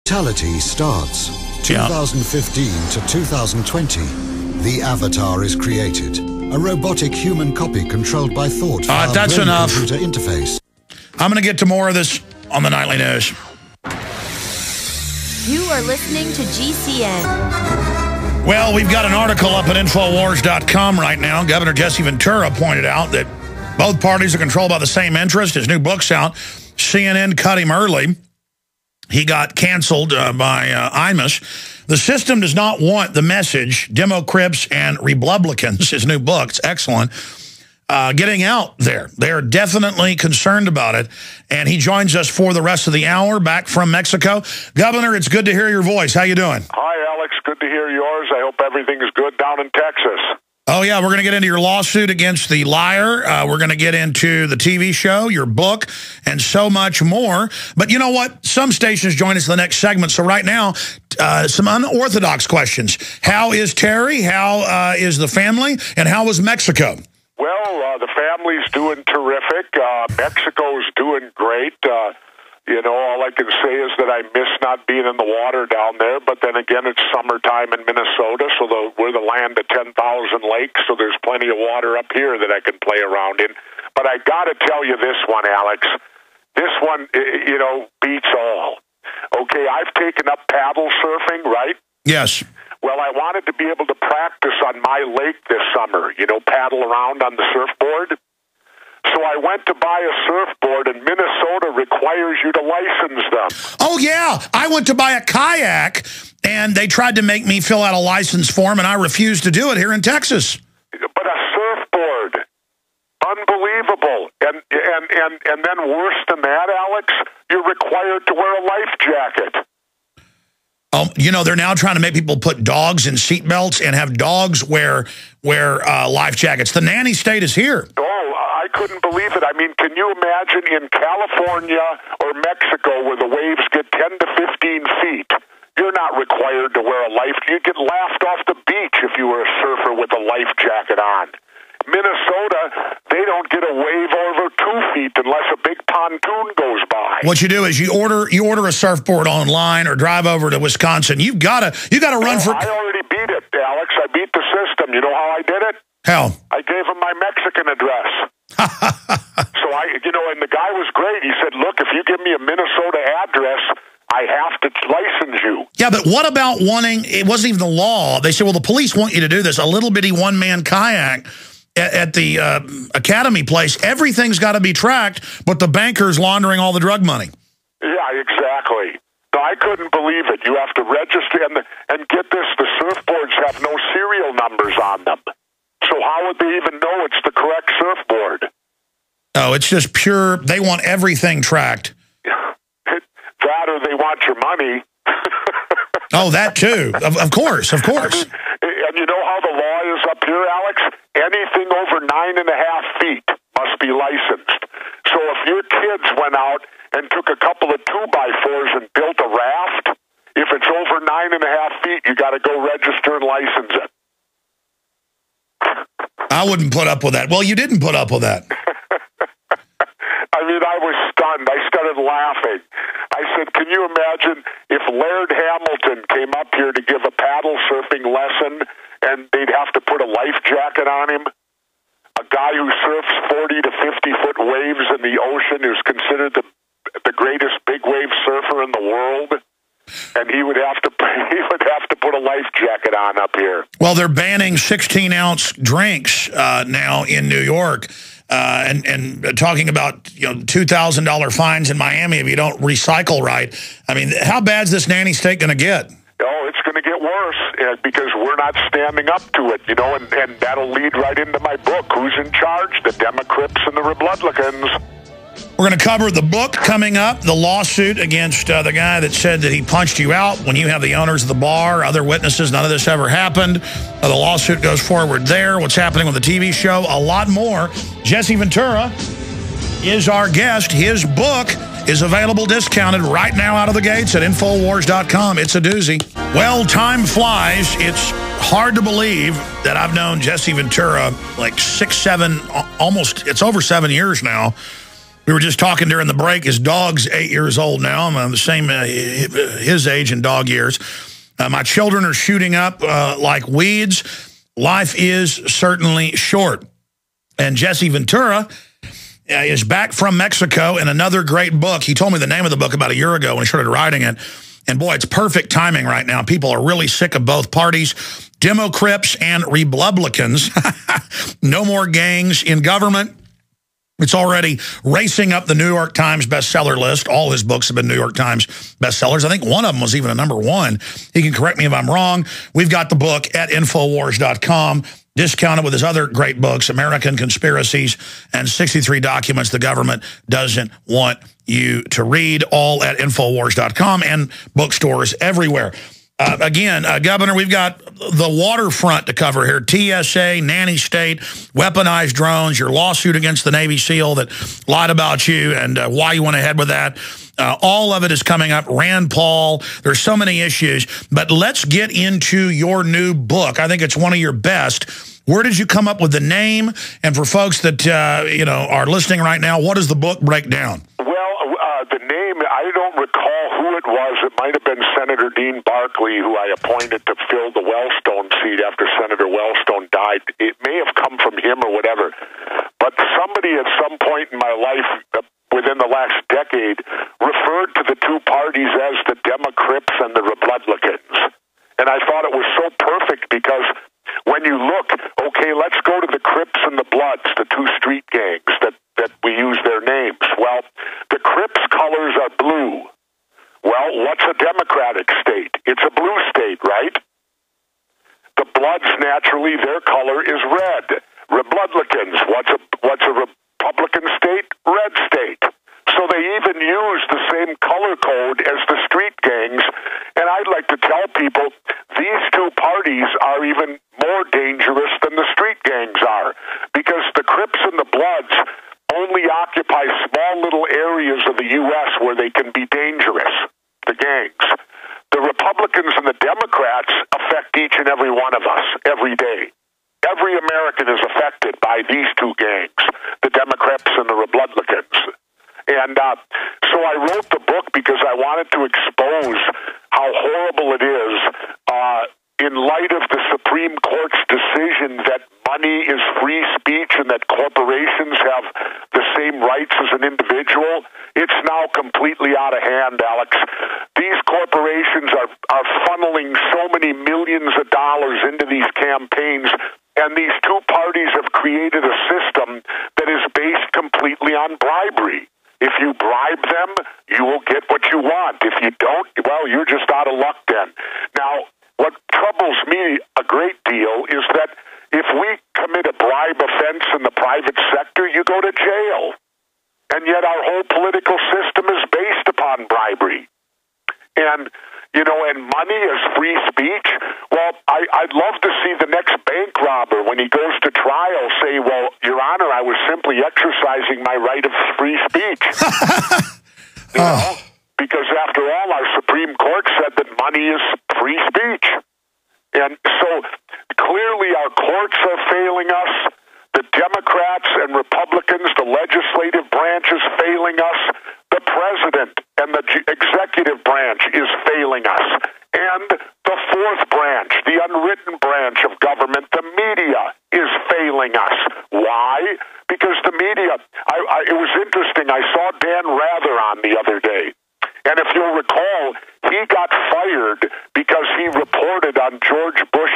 Fatality starts. 2015 to 2020. The Avatar is created. A robotic human copy controlled by thought. That's enough. Computer interface. I'm going to get to more of this on the Nightly News. You are listening to GCN. Well, we've got an article up at Infowars.com right now. Governor Jesse Ventura pointed out that both parties are controlled by the same interest. His new book's out. CNN cut him early. He got canceled by Imus. The system does not want the message, DemoCRIPS and ReBLOODlicans, his new book, it's excellent, getting out there. They're definitely concerned about it. And he joins us for the rest of the hour back from Mexico. Governor, it's good to hear your voice. How you doing? Hi, Alex. Good to hear yours. I hope everything is good down in Texas. Oh, yeah, we're going to get into your lawsuit against the liar. We're going to get into the TV show, your book, and so much more. But you know what? Some stations join us in the next segment. So right now, some unorthodox questions. How is Terry? How is the family? And how was Mexico? Well, the family's doing terrific. Mexico's doing great. You know, all I can say is that I miss not being in the water down there, but then again, it's summertime in Minnesota, so we're the land of 10,000 lakes, so there's plenty of water up here that I can play around in. But I got to tell you this one, Alex. This one, you know, beats all. Okay, I've taken up paddle surfing, right? Yes. Well, I wanted to be able to practice on my lake this summer, you know, paddle around on the surfboard. So I went to buy a surfboard, and Minnesota requires you to license them. Oh, yeah. I went to buy a kayak, and they tried to make me fill out a license form, and I refused to do it here in Texas. But a surfboard. Unbelievable. And then worse than that, Alex, you're required to wear a life jacket. Oh, you know, they're now trying to make people put dogs in seatbelts and have dogs wear life jackets. The nanny state is here. I couldn't believe it. I mean, can you imagine in California or Mexico where the waves get 10 to 15 feet, you're not required to wear a life. You'd get laughed off the beach if you were a surfer with a life jacket on. Minnesota, they don't get a wave over 2 feet unless a big pontoon goes by. What you do is you order a surfboard online or drive over to Wisconsin. You gotta run for. I already beat it, Alex. I beat the system. You know how I did it? How? I gave him my Mexican address. So and the guy was great. He said, look, if you give me a Minnesota address, I have to license you. Yeah, but what about wanting, it wasn't even the law. They said, well, the police want you to do this. A little bitty one-man kayak at the academy place. Everything's got to be tracked, but the banker's laundering all the drug money. Yeah, exactly. No, I couldn't believe it. You have to register, and get this, the surfboards have no serial numbers on them. So how would they even know it's the correct surfboard? Oh, it's just pure, they want everything tracked. That or they want your money. Oh, that too. Of course. I mean, and you know how the law is up here, Alex? Anything over 9.5 feet must be licensed. So if your kids went out and took a couple of 2x4s and built a raft, if it's over 9.5 feet, you got to go register and license it. I wouldn't put up with that. Well, you didn't put up with that. I mean, I was stunned. I started laughing. I said, can you imagine if Laird Hamilton came up here to give a paddle surfing lesson and they'd have to put a life jacket on him? A guy who surfs 40 to 50-foot waves in the ocean who's considered the greatest big wave surfer in the world? And he would have to put a life jacket on up here. Well, they're banning 16-ounce drinks now in New York, and talking about $2,000 fines in Miami if you don't recycle right. I mean, how bad's this nanny state going to get? Oh, it's going to get worse because we're not standing up to it, and that'll lead right into my book. Who's in charge? The DemoCRIPS and the ReBLOODlicans. We're going to cover the book coming up, the lawsuit against the guy that said that he punched you out when you have the owners of the bar, other witnesses. None of this ever happened. The lawsuit goes forward there. What's happening with the TV show? A lot more. Jesse Ventura is our guest. His book is available discounted right now out of the gates at Infowars.com. It's a doozy. Well, time flies. It's hard to believe that I've known Jesse Ventura like 6, 7, almost, it's over 7 years now. We were just talking during the break. His dog's 8 years old now. I'm the same his age in dog years. My children are shooting up like weeds. Life is certainly short. And Jesse Ventura is back from Mexico in another great book. He told me the name of the book about a year ago when he started writing it. And boy, it's perfect timing right now. People are really sick of both parties. DemoCRIPS and ReBLOODlicans. No more gangs in government. It's already racing up the New York Times bestseller list. All his books have been New York Times bestsellers. I think one of them was even a #1. He can correct me if I'm wrong. We've got the book at Infowars.com. Discounted with his other great books, American Conspiracies and 63 Documents the Government Doesn't Want You to Read, all at Infowars.com and bookstores everywhere. Again, Governor, we've got the waterfront to cover here. TSA, nanny state, weaponized drones, your lawsuit against the Navy SEAL that lied about you and why you went ahead with that. All of it is coming up. Rand Paul, there's so many issues. But let's get into your new book. I think it's one of your best. Where did you come up with the name? And for folks that are listening right now, what does the book break down? The name, I don't recall who it was. It might have been Senator Dean Barkley, who I appointed to fill the Wellstone seat after Senator Wellstone died. It may have come from him or whatever. But somebody at some point in my life, within the last decade, referred to the two parties as the DemoCRIPS and the ReBLOODlicans. And I thought it was so perfect because when you look, okay, let's go to the Crips and the Bloods, the two street gangs that we use their names. Well, the Crips colors are blue. Well, what's a democratic state? It's a blue state, right? The Bloods, naturally, their color is red. ReBLOODlicans, what's a Republican state? Red state. So they even use the same color code as the street gangs. And I'd like to tell people these two parties are even more dangerous than the street gangs are, because the Crips and the Bloods only occupy small little areas of the U.S. where they can be dangerous, the gangs. The Republicans and the Democrats affect each and every one of us every day. Every American is affected by these two gangs, the DemoCRIPS and the ReBLOODlicans. And so I wrote the book because I wanted to expose how horrible it is in light of the Supreme Court's decision that money is free speech and that corporations have the same rights as an individual. It's now completely out of hand, Alex. These corporations are funneling so many millions of dollars into these campaigns, and these two parties have created a system that is based completely on bribery. If you bribe them, you will get what you want. If you don't, well, you're just out of luck then. Now, what troubles me a great deal is that if we commit a bribe offense in the private sector, you go to jail. And yet our whole political system is based upon bribery. And, and money is free speech. Well, I'd love to see the next bank robber, when he goes to trial, say, well, Your Honor, I was simply exercising my right of free speech. Because after all, our Supreme Court said that money is free speech. And so clearly our courts are failing us. The Democrats and Republicans, the legislative branch is failing us. The president and the executive branch is failing us. And the fourth branch, the unwritten branch of government, the media, is failing us. Why? Because the media, it was interesting, I saw Dan Rather on the other day. And if you'll recall, he got fired because he reported on George Bush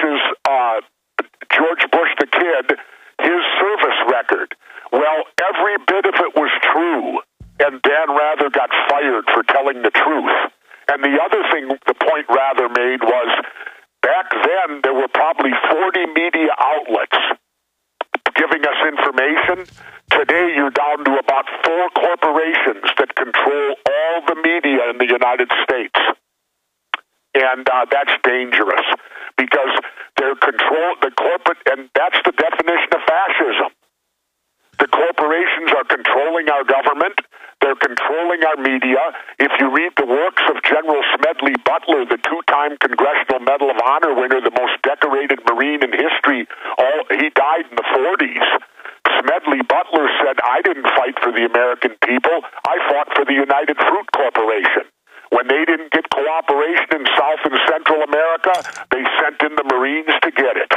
the Kid, his service record. Well, every bit of it was true, and Dan Rather got fired for telling the truth. And the other thing, the point Rather made was, back then there were probably 40 media outlets giving us information. Today you're down to about 4 corporations that control all the media in the United States. And that's dangerous because they're the corporate, and that's the definition of fascism. The corporations are controlling our government. They're controlling our media. If you read the works of General Smedley Butler, the 2-time Congressional Medal of Honor winner, the most decorated Marine in history, he died in the 40s. Smedley Butler said, I didn't fight for the American people. I fought for the United Fruit Corporation. When they didn't get cooperation in South and Central America, they sent in the Marines to get it.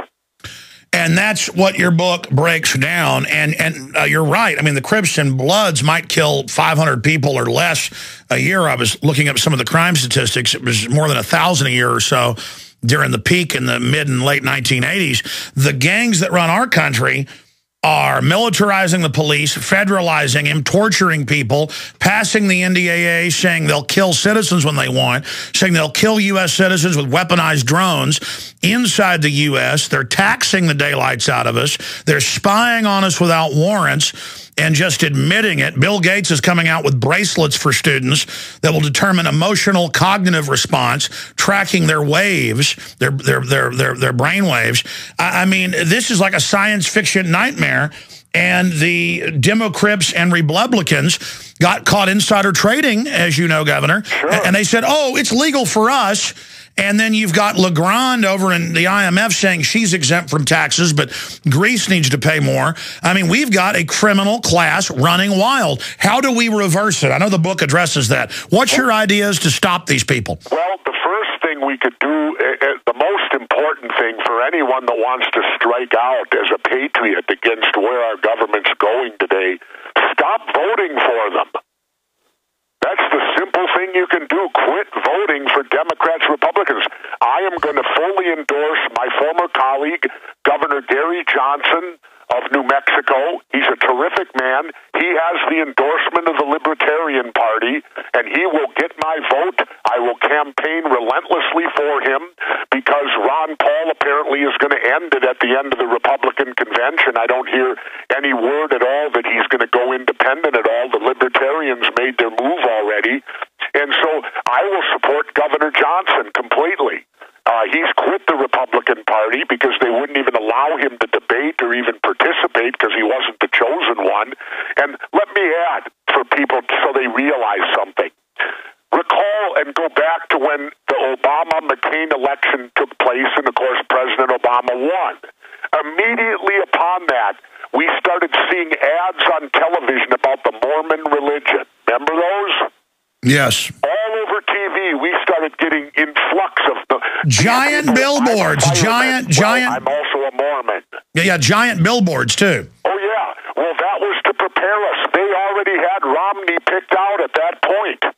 And that's what your book breaks down. And you're right. I mean, the Crips and Bloods might kill 500 people or less a year. I was looking up some of the crime statistics. It was more than 1,000 a year or so during the peak in the mid and late 1980s. The gangs that run our country are militarizing the police, federalizing him, torturing people, passing the NDAA, saying they'll kill citizens when they want, saying they'll kill U.S. citizens with weaponized drones inside the U.S. They're taxing the daylights out of us. They're spying on us without warrants and just admitting it. Bill Gates is coming out with bracelets for students that will determine emotional cognitive response, tracking their waves, their brain waves. I mean, this is like a science fiction nightmare. And the DemoCRIPS and ReBLOODlicans got caught insider trading, as you know, Governor. Sure. And they said, oh, it's legal for us. And then you've got Legrand over in the IMF saying she's exempt from taxes, but Greece needs to pay more. I mean, we've got a criminal class running wild. How do we reverse it? I know the book addresses that. What's your ideas to stop these people? Well, the first thing we could do, the most important thing for anyone that wants to strike out as a patriot against where our government's going today, stop voting for them. That's the simple thing you can do. Quit voting for Democrats, Republicans. I am going to fully endorse my former colleague, Governor Gary Johnson of New Mexico. He's a terrific man. He has the endorsement of the Libertarian Party, and he will get my vote. I will campaign relentlessly for him because Ron Paul apparently is going to end it at the end of the Republican convention. I don't hear any word at all that he's going to go independent at all. The Libertarians made their move already. And so I will support Governor Johnson completely. He's quit the Republican Party because they wouldn't even allow him to debate or even participate because he wasn't the chosen one. And let me add for people so they realize something. Recall and go back to when the Obama-McCain election took place, and of course President Obama won. Immediately upon that, we started seeing ads on television about the Mormon religion. Remember those? Yes. All over TV, we started getting influx of the giant billboards. Giant. I'm also a Mormon. Yeah, giant billboards too. Oh yeah. Well, that was to prepare us. They already had Romney picked out at that point.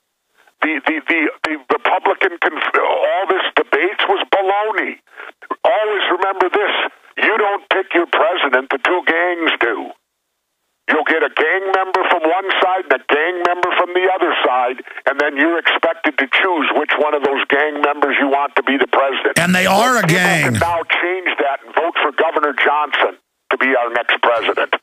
The Republican, all this debates was baloney. Always remember this: you don't pick your president; the two gangs do. You'll get a gang member from one side and a gang member from the other side, and then you're expected to choose which one of those gang members you want to be the president. And they are a gang. People can now change that and vote for Governor Johnson to be our next president.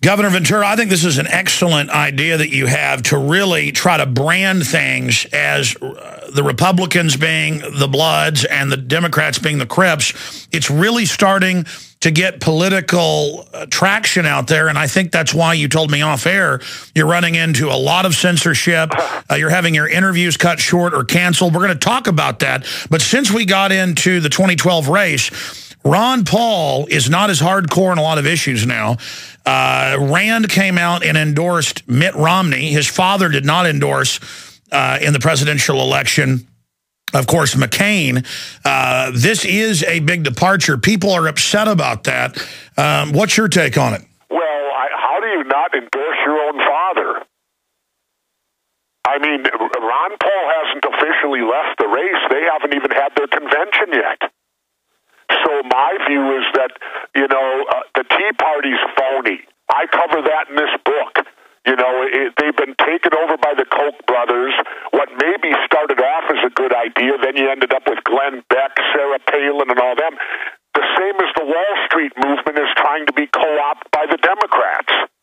Governor Ventura, I think this is an excellent idea that you have to really try to brand things as the Republicans being the Bloods and the Democrats being the Crips. It's really starting to get political traction out there, and I think that's why you told me off air you're running into a lot of censorship. You're having your interviews cut short or canceled. We're going to talk about that. But since we got into the 2012 race, Ron Paul is not as hardcore in a lot of issues now. Rand came out and endorsed Mitt Romney. His father did not endorse in the presidential election. Of course, McCain. This is a big departure. People are upset about that. What's your take on it? Well, how do you not endorse your own father? I mean, Ron Paul hasn't officially left the race. They haven't even had their convention yet. So my view is that, the Tea Party's phony. I cover that in this book. They've been taken over by the Koch brothers. What maybe started off as a good idea, then you ended up with Glenn Beck, Sarah Palin, and all them. The same as the Wall Street movement is trying to be co-opted by the Democrats.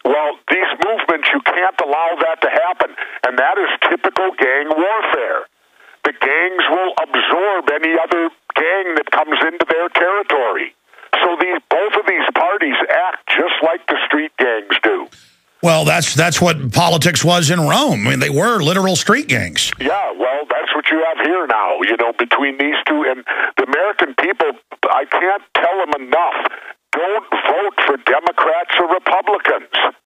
Well, these movements, you can't allow that to happen, and that is typical gang warfare. The gangs will absorb any other gang that comes into their territory. So both of these parties act just like the street gangs do. Well, that's what politics was in Rome. I mean, they were literal street gangs. Yeah, well, that's what you have here now, between these two. And the American people, I can't tell them enough. don't vote for Democrats or Republicans.